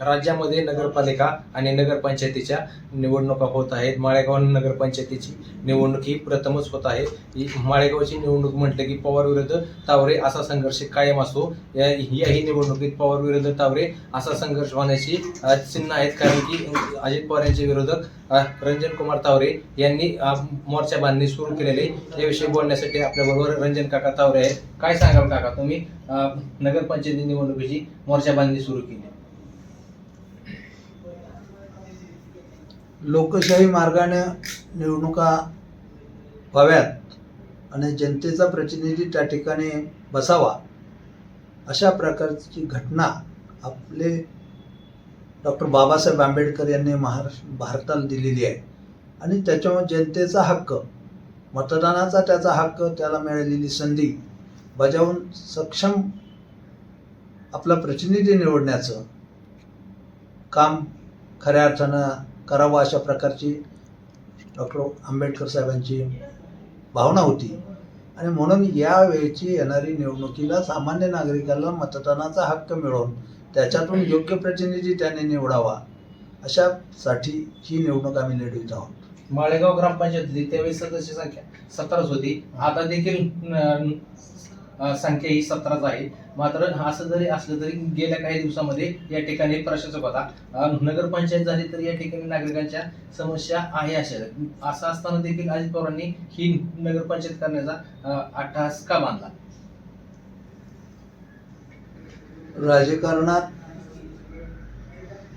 राज्यामध्ये नगरपालिका आणि नगरपंचायतीच्या निवडणुका होत आहेत. माळेगाव नगरपंचायतीची निवडणूक ही प्रथमच होत आहे. माळेगावची निवडणूक म्हटलं की पवार विरुद्ध तावरे असा संघर्ष कायम असतो. याही निवडणुकीत पवार विरुद्ध तावरे असा संघर्ष होण्याची चिन्ह आहेत, कारण की अजित पवार यांचे विरोधक रंजन कुमार तावरे यांनी मोर्चा बांधणी सुरू केलेले. याविषयी बोलण्यासाठी आपल्याबरोबर रंजन काका तावरे आहेत. काय सांगाल काका, तुम्ही नगरपंचायती निवडणुकीची मोर्चा बांधणी सुरू केली? लोकशाही मार्गाने निवडणुका व्हाव्यात आणि जनतेचा प्रतिनिधी त्या ठिकाणी बसावा, अशा प्रकारची घटना आपले डॉक्टर बाबासाहेब आंबेडकर यांनी भारताला दिलेली आहे. आणि त्याच्यामुळे जनतेचा हक्क, मतदानाचा त्याचा हक्क, त्याला मिळालेली संधी बजावून सक्षम आपला प्रतिनिधी निवडण्याचं काम खऱ्या अर्थानं करावं, अशा प्रकारची डॉक्टर आंबेडकर साहेबांची भावना होती. आणि म्हणून यावेळची येणारी निवडणुकीला सामान्य नागरिकाला मतदानाचा हक्क मिळवून त्याच्यातून योग्य प्रतिनिधी त्याने निवडावा, अशासाठी ही निवडणूक आम्ही लढवित आहोत. माळेगाव ग्रामपंचायतीत त्यावेळी सदस्य संख्या 17च होती. आता देखील संख्या ही 17च आहे. मात्र असं जरी असलं तरी गेल्या काही दिवसामध्ये या ठिकाणी प्रशासक होता, नगरपंचायत झाली तर या ठिकाणी नागरिकांच्या समस्या आहे. असं असताना देखील अजित पवारांनी ही नगरपंचायत करण्याचा अट्टहास का बांधला? राजकारणात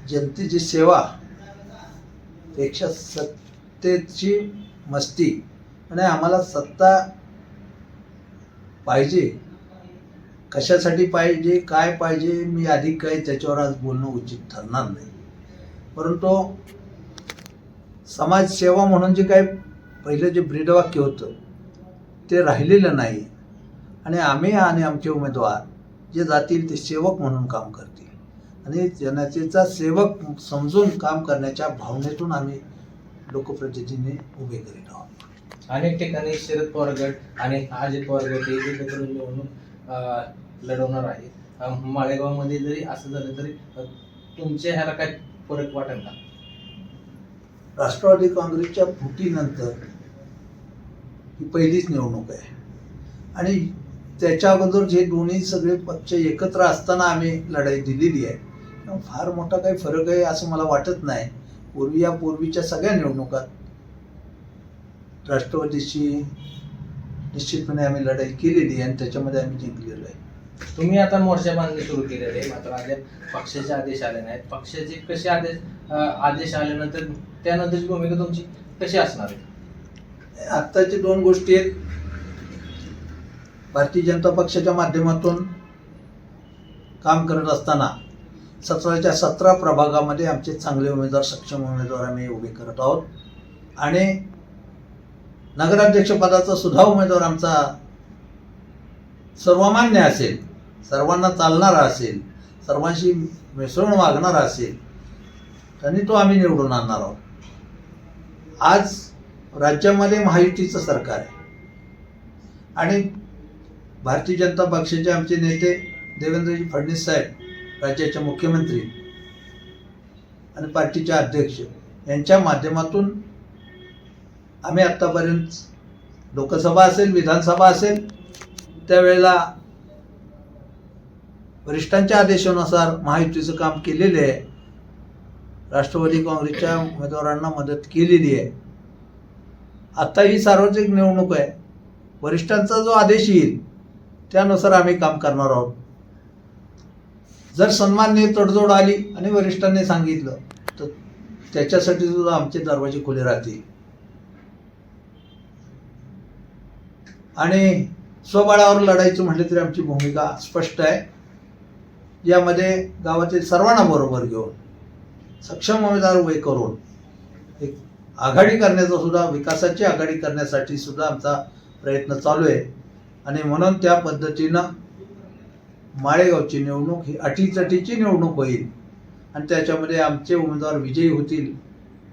जनतेची सेवा पेक्षा सत्तेची मस्ती, आणि आम्हाला सत्ता पाहिजे, कशासाठी पाहिजे, काय पाहिजे, मी अधिक काही त्याच्यावर आज बोलणं उचित ठरणार नाही. परंतु समाजसेवा म्हणून जे काय पहिलं जे ब्रीदवाक्य होतं ते राहिलेलं नाही. आणि आम्ही आणि आमचे उमेदवार जे जातील ते सेवक म्हणून काम करतील आणि जनतेचा सेवक समजून काम करण्याच्या भावनेतून आम्ही लोकप्रतिनिधी उभे करीत आहोत. अनेक ठिकाणी शरद पवार गट आणि अजित पवार गट एकत्र निवडणूक लढवणार आहे. माळेगावमध्ये जरी असं झालं तरी तुमच्या ह्याला काय फरक वाटेल का? राष्ट्रवादी काँग्रेसच्या फुटीनंतर ही पहिलीच निवडणूक आहे आणि त्याच्या अगोदर जे दोन्ही सगळे पक्ष एकत्र असताना आम्ही लढाई दिलेली आहे. फार मोठा काही फरक आहे असं मला वाटत नाही. पूर्वीच्या सगळ्या निवडणुकात राष्ट्रवादीशी निश्चितपणे आम्ही लढाई केलेली आणि त्याच्यामध्ये आम्ही जिंकलेलो आहे. तुम्ही आता मोर्चा बांधणी सुरू केलेली आहे, मात्र अद्याप पक्षाचे आदेश आले नाहीत. पक्षाचे कसे आदेश आल्यानंतर त्यानंतरची भूमिका तुमची कशी असणार आहे? आत्ताची दोन गोष्टी आहेत. भारतीय जनता पक्षाच्या माध्यमातून काम करत असताना 17च्या 17 प्रभागामध्ये आमचे चांगले उमेदवार, सक्षम उमेदवार आम्ही उभे करत आहोत. आणि नगराध्यक्ष पदाचा सुद्धा उमेदवार आमचा सर्वमान्य असेल, सर्वांना चालणारा असेल, सर्वांशी मिसळून वागणारा असेल, त्यांनी तो आम्ही निवडून आणणार आहोत. आज राज्यामध्ये महायुतीचं सरकार आहे आणि भारतीय जनता पक्षाचे आमचे नेते देवेंद्रजी फडणवीस साहेब, राज्याचे मुख्यमंत्री आणि पार्टीचे अध्यक्ष, यांच्या माध्यमातून आम्ही आत्तापर्यंत लोकसभा असेल, विधानसभा असेल, त्यावेळेला वरिष्ठांच्या आदेशानुसार महायुतीचं काम केलेले आहे. राष्ट्रवादी काँग्रेसच्या उमेदवारांना मदत केलेली आहे. आता ही सार्वत्रिक निवडणूक आहे. वरिष्ठांचा जो आदेश येईल त्यानुसार आम्ही काम करणार आहोत. जर सन्माननीय तडजोड आली आणि वरिष्ठांनी सांगितलं तर त्याच्यासाठी सुद्धा आमचे दरवाजे खुले राहतील. आणि स्वबळावर लढायचं म्हटलं तरी आमची भूमिका स्पष्ट आहे. यामध्ये गावातील सर्वांना बरोबर घेऊन सक्षम उमेदवार उभे करून एक आघाडी करण्याचा सुद्धा, विकासाची आघाडी करण्यासाठी सुद्धा आमचा प्रयत्न चालू आहे. आणि म्हणून त्या पद्धतीनं माळेगावची निवडणूक ही अटीतटीची निवडणूक होईल आणि त्याच्यामध्ये आमचे उमेदवार विजयी होतील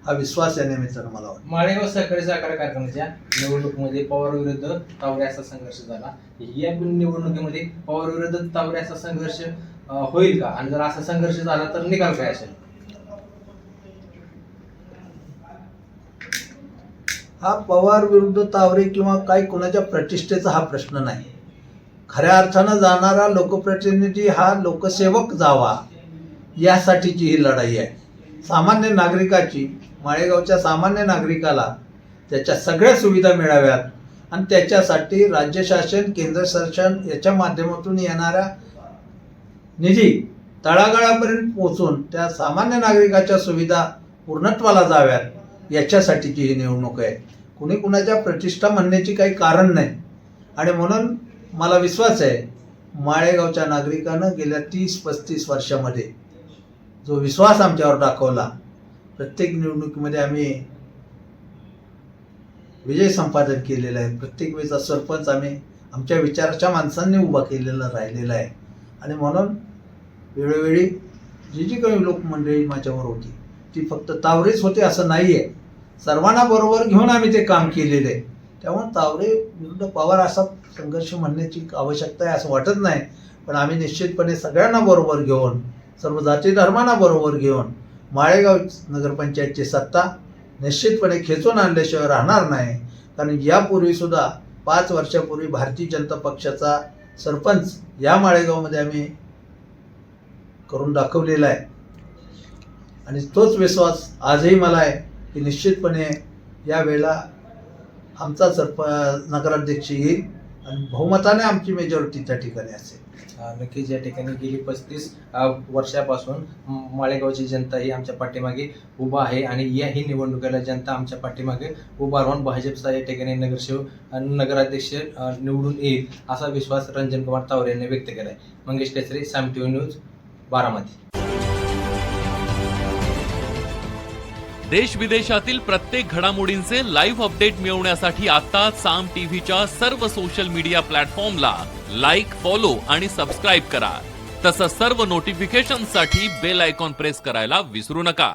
हा विश्वास या निमित्तानं मला वाटतो. माळेगाव सहकारी सहकार कारखान्याच्या निवडणुकीमध्ये पवार विरुद्ध तावरे असा संघर्ष झाला. या निवडणुकीमध्ये पवार विरुद्ध तावरे असा संघर्ष होईल का, आणि जर असा संघर्ष झाला तर निकाल काय असेल? हा पवार विरुद्ध तावरे किंवा काय कोणाच्या प्रतिष्ठेचा हा प्रश्न नाही. खऱ्या अर्थानं जाणारा लोकप्रतिनिधी हा लोकसेवक जावा यासाठीची ही लढाई आहे. सामान्य नागरिकाची, माळेगावच्या सामान्य नागरिकाला त्याच्या सगळ्या सुविधा मिळाव्यात आणि त्याच्यासाठी राज्य शासन, केंद्र शासन याच्या माध्यमातून येणारा निधी तळागाळापर्यंत पोहोचून त्या सामान्य नागरिकाच्या सुविधा पूर्णत्वाला जाव्यात याच्यासाठीची ही निवडणूक आहे. कुणी कुणाच्या प्रतिष्ठा म्हणण्याची काही कारण नाही. आणि म्हणून मला विश्वास आहे माळेगावच्या नागरिकांनं गेल्या 30-35 वर्षामध्ये जो विश्वास आमच्यावर दाखवला, प्रत्येक निवडणुकीमध्ये आम्ही विजय संपादन केलेला आहे. प्रत्येक वेळेचा सरपंच आम्ही आमच्या विचाराच्या माणसांनी उभा केलेला राहिलेला आहे. आणि म्हणून वेळोवेळी जी काही लोकमंडळी माझ्यावर होती ती फक्त तावरेच होते असं नाही आहे. सर्वांना बरोबर घेऊन आम्ही ते काम केलेलं आहे. त्यामुळे तावरे विरुद्ध पवार असा संघर्ष म्हणण्याची आवश्यकता आहे असं वाटत नाही. पण आम्ही निश्चितपणे सगळ्यांना बरोबर घेऊन, सर्व जाती धर्मांना बरोबर घेऊन माळेगाव नगरपंचायतची सत्ता निश्चितपणे खेचून आणल्याशिवाय राहणार नाही. कारण यापूर्वीसुद्धा 5 वर्षापूर्वी भारतीय जनता पक्षाचा सरपंच या माळेगावमध्ये आम्ही करून दाखवलेला आहे. आणि तोच विश्वास आजही मला आहे की निश्चितपणे यावेळेला आमचा नगराध्यक्ष येईल आणि बहुमताने आमची मेजॉरिटी त्या ठिकाणी असेल. नक्कीच या ठिकाणी गेली 35 वर्षापासून माळेगावची जनता ही आमच्या पाठीमागे उभा आहे आणि याही निवडणुकीला जनता आमच्या पाठीमागे उभा राहून भाजपचा या ठिकाणी नगराध्यक्ष निवडून येईल असा विश्वास रंजन कुमार तावरे यांनी व्यक्त केला आहे. मंगेश केसरी, साम टीव्ही न्यूज, बारामती. देश विदेशातील प्रत्येक घडामोडींचे लाईव्ह अपडेट मिळवण्यासाठी आता साम टीव्हीच्या सर्व सोशल मीडिया प्लॅटफॉर्मला लाईक, फॉलो आणि सबस्क्राईब करा. तसंच सर्व नोटिफिकेशनसाठी बेल आयकॉन प्रेस करायला विसरू नका.